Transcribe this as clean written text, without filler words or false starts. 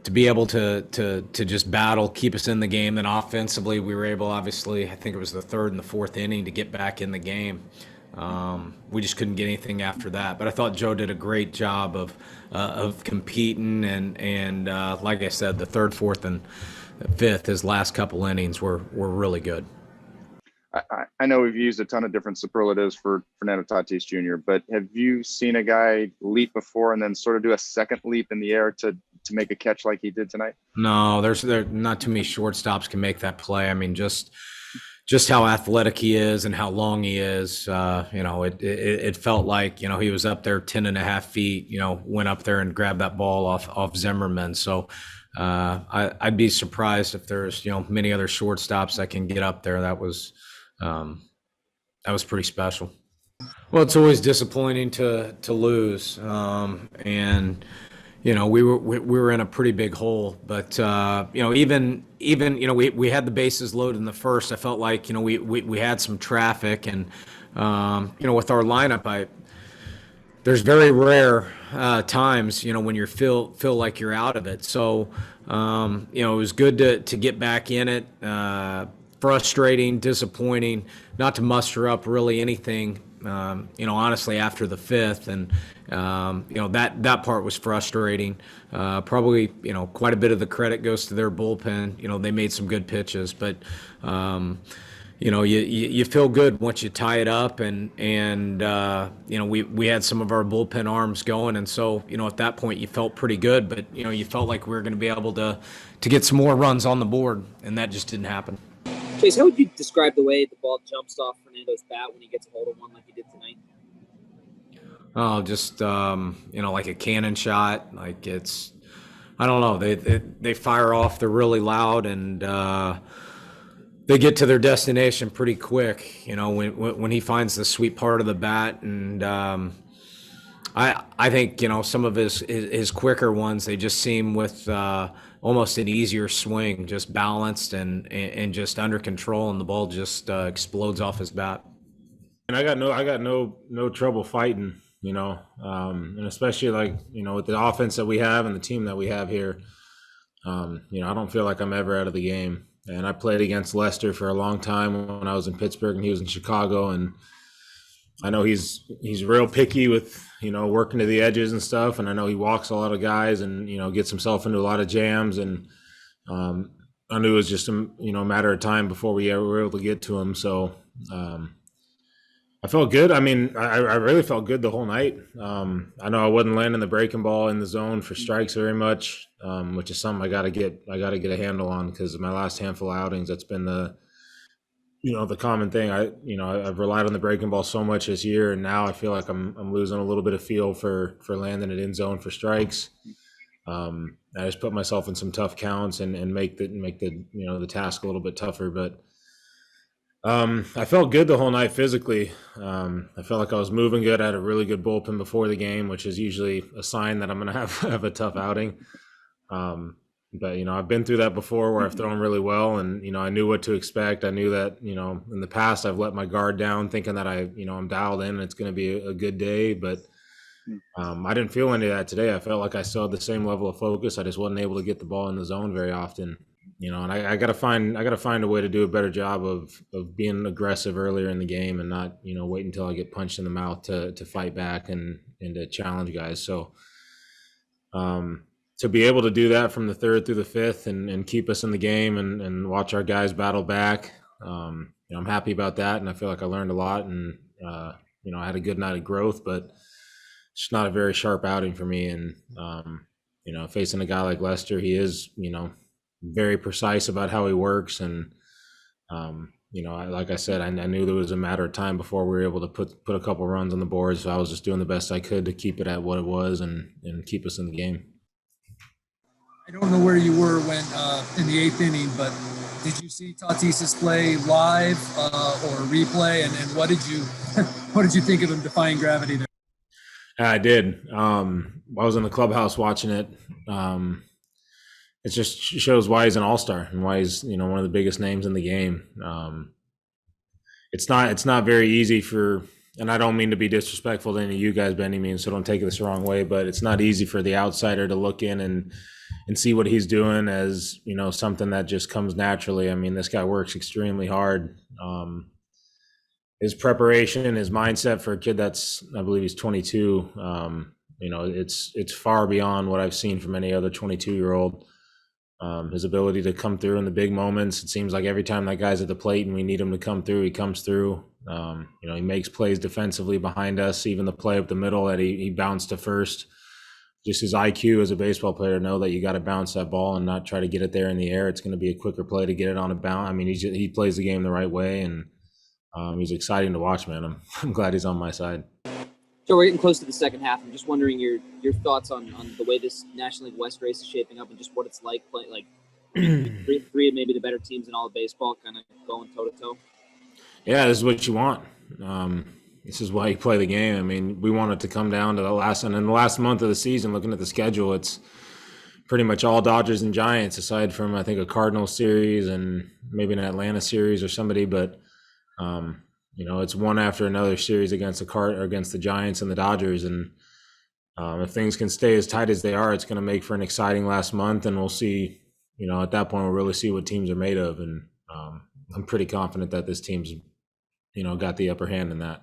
to be able to just battle, keep us in the game. Then offensively, we were able, obviously, I think it was the third and the fourth inning to get back in the game. We just couldn't get anything after that. But I thought Joe did a great job of competing, and like I said, the third, fourth, and fifth, his last couple innings were really good. I know we've used a ton of different superlatives for Fernando Tatis Jr., but have you seen a guy leap before and then sort of do a second leap in the air to make a catch like he did tonight? No, there not too many shortstops can make that play. I mean, just how athletic he is and how long he is. It felt like, he was up there 10.5 feet, went up there and grabbed that ball off Zimmerman. So I'd be surprised if there's, many other shortstops that can get up there. That was pretty special. Well, it's always disappointing to lose. And we were in a pretty big hole, but even we had the bases loaded in the first. I felt like we had some traffic, and with our lineup, there's very rare times when you feel like you're out of it. So it was good to get back in it. Frustrating, disappointing, not to muster up really anything. Honestly, after the fifth, and that part was frustrating. Probably, quite a bit of the credit goes to their bullpen. They made some good pitches, but you feel good once you tie it up, and we had some of our bullpen arms going, and so at that point you felt pretty good, but you felt like we were going to be able to get some more runs on the board, and that just didn't happen. Jayce, how would you describe the way the ball jumps off Fernando's bat when he gets a hold of one like he did tonight? Oh, just like a cannon shot. Like I don't know. They fire off. They're really loud, and they get to their destination pretty quick. When he finds the sweet part of the bat, and I think some of his quicker ones, they just seem with almost an easier swing, just balanced and just under control, and the ball just explodes off his bat. And I got no trouble fighting, and especially with the offense that we have and the team that we have here. I don't feel like I'm ever out of the game. And I played against Lester for a long time when I was in Pittsburgh and he was in Chicago, and I know he's real picky with working to the edges and stuff, and I know he walks a lot of guys and gets himself into a lot of jams, and I knew it was just a matter of time before we ever were able to get to him. So I felt good. I mean, I really felt good the whole night. I know I wasn't landing the breaking ball in the zone for strikes very much, which is something I got to get a handle on, because my last handful of outings, that's been the common thing. I've relied on the breaking ball so much this year, and now I feel like I'm losing a little bit of feel for landing it in zone for strikes. I just put myself in some tough counts and make the task a little bit tougher. But I felt good the whole night physically. I felt like I was moving good. I had a really good bullpen before the game, which is usually a sign that I'm going to have a tough outing. But, I've been through that before where I've thrown really well, and, I knew what to expect. I knew that, in the past I've let my guard down thinking that I'm dialed in and it's going to be a good day. But I didn't feel any of that today. I felt like I still had the same level of focus. I just wasn't able to get the ball in the zone very often, and I got to find a way to do a better job of being aggressive earlier in the game and not, wait until I get punched in the mouth to fight back and to challenge guys. So, to be able to do that from the third through the fifth and keep us in the game and watch our guys battle back, I'm happy about that, and I feel like I learned a lot, and I had a good night of growth, but it's not a very sharp outing for me. And facing a guy like Lester, he is very precise about how he works, and like I said, I knew there was a matter of time before we were able to put a couple runs on the board, so I was just doing the best I could to keep it at what it was and keep us in the game. I don't know where you were when in the eighth inning, but did you see Tatis's play live or replay? And what did you think of him defying gravity there? I did. I was in the clubhouse watching it. It just shows why he's an all-star and why he's one of the biggest names in the game. It's not very easy for, and I don't mean to be disrespectful to any of you guys by any means, so don't take this the wrong way, but it's not easy for the outsider to look in and see what he's doing as, something that just comes naturally. I mean, this guy works extremely hard. His preparation, his mindset for a kid that's, I believe he's 22, it's far beyond what I've seen from any other 22-year-old. His ability to come through in the big moments. It seems like every time that guy's at the plate and we need him to come through, he comes through. He makes plays defensively behind us, even the play up the middle that he bounced to first. Just his IQ as a baseball player, know that you got to bounce that ball and not try to get it there in the air. It's going to be a quicker play to get it on a bounce. I mean, he plays the game the right way, and he's exciting to watch, man. I'm glad he's on my side. So we're getting close to the second half. I'm just wondering your thoughts on the way this National League West race is shaping up and just what it's like playing like three of maybe the better teams in all of baseball, kind of going toe to toe. Yeah, this is what you want. This is why you play the game. I mean, we want it to come down to the last, and in the last month of the season, looking at the schedule, it's pretty much all Dodgers and Giants, aside from I think a Cardinals series and maybe an Atlanta series or somebody. But it's one after another series against the Giants and the Dodgers, and if things can stay as tight as they are, it's going to make for an exciting last month, and we'll see. At that point, we'll really see what teams are made of, and I'm pretty confident that this team's got the upper hand in that.